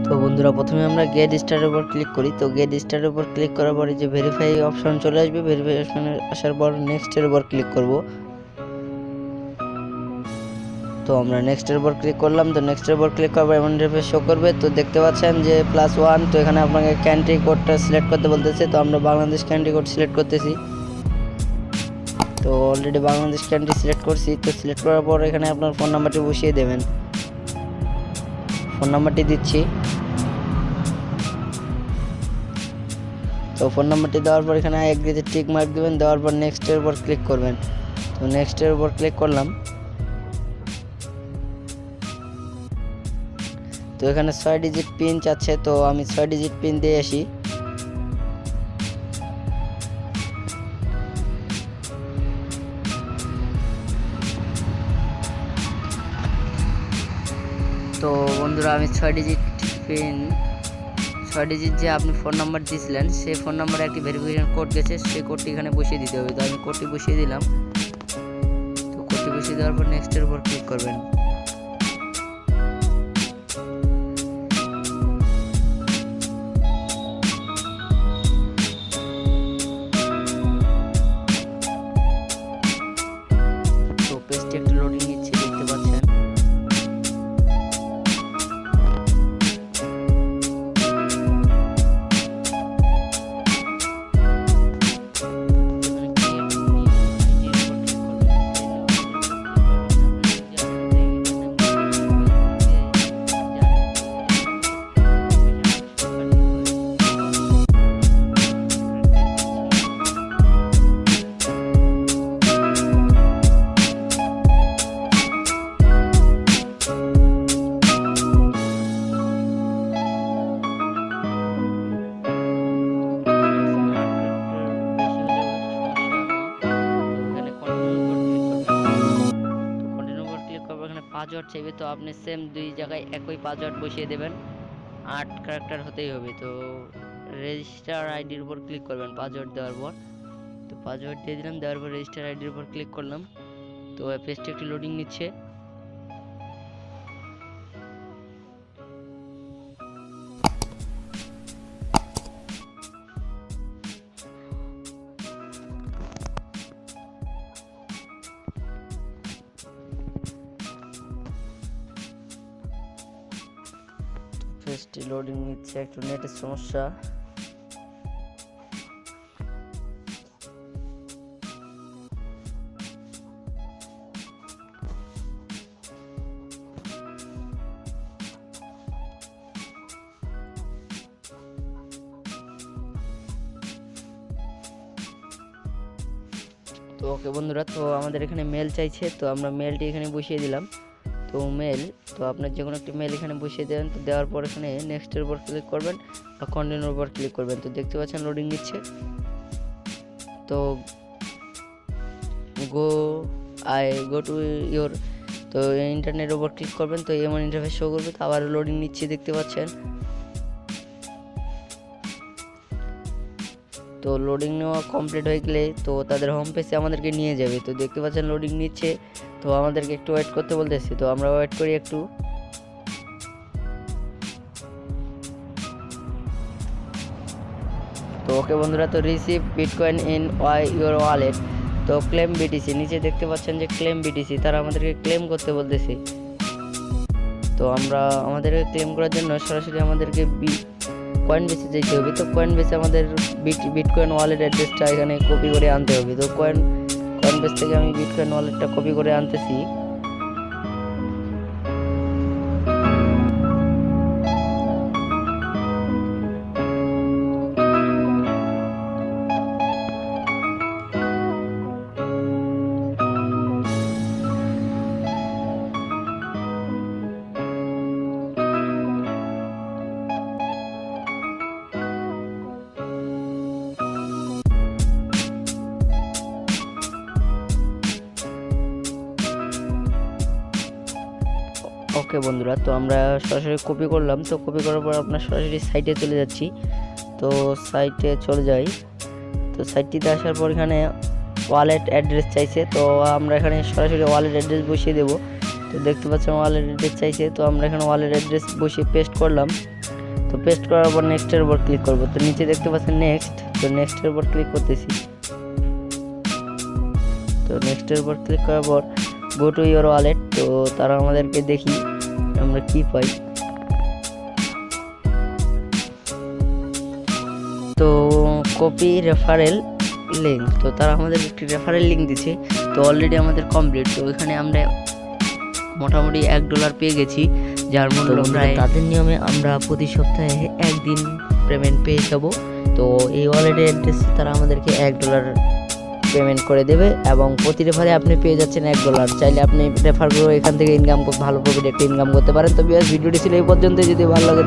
তো বন্ধুরা প্রথমে আমরা গেট স্টারের উপর ক্লিক করি। তো গেট স্টারের উপর ক্লিক করার পরে যে ভেরিফাই অপশন চলে আসবে, ভেরিফাই অপশনে আসার পর নেক্সটের উপর ক্লিক করব। তো আমরা নেক্সটের উপর ক্লিক করলাম। তো নেক্সটের উপর ক্লিক করার পর এমন ইন্টারফেস শো করবে। তো দেখতে পাচ্ছেন যে +1। তো এখানে আপনাকে কান্ট্রি কোডটা সিলেক্ট করতে বলতেছে। তো আমরা বাংলাদেশ কান্ট্রি কোড সিলেক্ট করতেছি। তো অলরেডি বাংলাদেশ কান্ট্রি সিলেক্ট করছি। তো সিলেক্ট করার পর এখানে আপনার ফোন নাম্বারটি বসিয়ে দেবেন। ফোন নাম্বারটি দিচ্ছি। তো ফোন নাম্বারটি দেওয়ার পর এখানে এগ্রিতে টিক মার্ক দেবেন, দেওয়ার পর নেক্সটের উপর ক্লিক করবেন। তো নেক্সটের উপর ক্লিক করলাম। তো এখানে 6 ডিজিট পিন চাচ্ছে, তো আমি 6 ডিজিট পিন দিয়ে আসি। তো বন্ধুরা আমি 6 ডিজিট যে আপনি ফোন নাম্বার দিয়েছিলেন সেই ফোন নাম্বারে একটি ভেরিফিকেশন কোড গেছে, সেই কোডটি এখানে বসিয়ে দিতে হবে। তো আমি কোডটি বসিয়ে দিলাম। তো কোডটি বসিয়ে দেওয়ার পর নেক্সটের উপর ক্লিক করবেন। তো পেজটি একটু লোডিং নিচ্ছে, দেখতে পাচ্ছেন। পাসওয়ার্ড চাইবে, তো আপনি সেম দুই জায়গায় একই পাসওয়ার্ড বসিয়ে দেবেন। 8 ক্যারেক্টার হতেই হবে। তো রেজিস্টার আইডির উপর ক্লিক করবেন পাসওয়ার্ড দেওয়ার পর। তো পাসওয়ার্ড দিয়ে দিলাম, দেওয়ার পর রেজিস্টার আইডির উপর ক্লিক করলাম। তো পেজটি একটু লোডিং নিচ্ছে। পেজটি লোডিং নিচ্ছে, একটু নেটের সমস্যা। তো ওকে বন্ধুরা, তো আমাদের এখানে মেল চাইছে, তো আমরা মেলটি এখানে বসিয়ে দিলাম। তো মেল, তো আপনার যে কোনো একটি মেল এখানে বসিয়ে দেবেন। তো দেওয়ার পর এখানে নেক্সটের উপর ক্লিক করবেন বা কন্টিনিউর উপর ক্লিক করবেন। তো দেখতে পাচ্ছেন লোডিং নিচ্ছে। তো গো টু ইয়োর, তো ইন্টারনেট উপর ক্লিক করবেন। তো এমন ইন্টারফেস শো করবে। তো আবার লোডিং নিচ্ছে, দেখতে পাচ্ছেন। তো লোডিং নেওয়া কমপ্লিট হয়ে গেলে তো তাদের হোম পেজে আমাদেরকে নিয়ে যাবে। তো দেখতে পাচ্ছেন লোডিং নিচ্ছে, তো আমাদেরকে একটু ওয়েট করতে বলতেছে। তো আমরা ওয়েট করি একটু। তো ওকে বন্ধুরা, তো receive bitcoin in your wallet, তো ক্লেম বিটিসি, নিচে দেখতে পাচ্ছেন যে ক্লেম বিটিসি, তারা আমাদেরকে ক্লেম করতে বলতেছে। তো আমরা আমাদেরকে ক্লেম করার জন্য সরাসরি আমাদেরকে কয়েন বেসে যেতে হবে। তো কয়েন বেসে আমাদের বিটকয়েন ওয়ালেট অ্যাড্রেসটা এখানে কপি করে আনতে হবে। তো কয়েন বেস থেকে আমি বিটকয়েন ওয়ালেটটা কপি করে আনতেছি। ওকে বন্ধুরা, তো আমরা সরাসরি কপি করলাম। তো কপি করার পর আপনার সরাসরি সাইটে চলে যাচ্ছি। তো সাইটে চলে যাই। তো সাইটটিতে আসার পর এখানে ওয়ালেট অ্যাড্রেস চাইছে, তো আমরা এখানে সরাসরি ওয়ালেট অ্যাড্রেস বসিয়ে দেব। তো দেখতে পাচ্ছেন ওয়ালেট অ্যাড্রেস চাইছে, তো আমরা এখানে ওয়ালেট অ্যাড্রেস বসিয়ে পেস্ট করলাম। তো পেস্ট করার পর নেক্সটের উপর ক্লিক করব। তো নিচে দেখতে পাচ্ছেন নেক্সট, তো নেক্সটের উপর ক্লিক করতেছি। তো নেক্সটের উপর ক্লিক করার পর গো টু ইওর ওয়ালেট। তো তারা আমাদেরকে দেখি আমরা কি পাই। তো কপি রেফারেল লিঙ্ক, তো তারা আমাদের একটি রেফারেল লিঙ্ক দিচ্ছে। তো অলরেডি আমাদের কমপ্লিট। তো এখানে আমরা মোটামুটি $1 পেয়ে গেছি, যার মূল্য প্রায়, তাদের নিয়মে আমরা প্রতি সপ্তাহে একদিন পেমেন্ট পেয়ে যাব। তো এই ওয়ালেটের অ্যাড্রেসে তারা আমাদেরকে $1 পেমেন্ট করে দেবে এবং প্রতি রেফারে আপনি পেয়ে যাচ্ছেন $1। চাইলে আপনি রেফার করে এখান থেকে ভালো প্রফিট একটা ইনকাম করতে পারেন। তো ভিডিওটি ছিল এই পর্যন্ত। যদি ভালো লাগে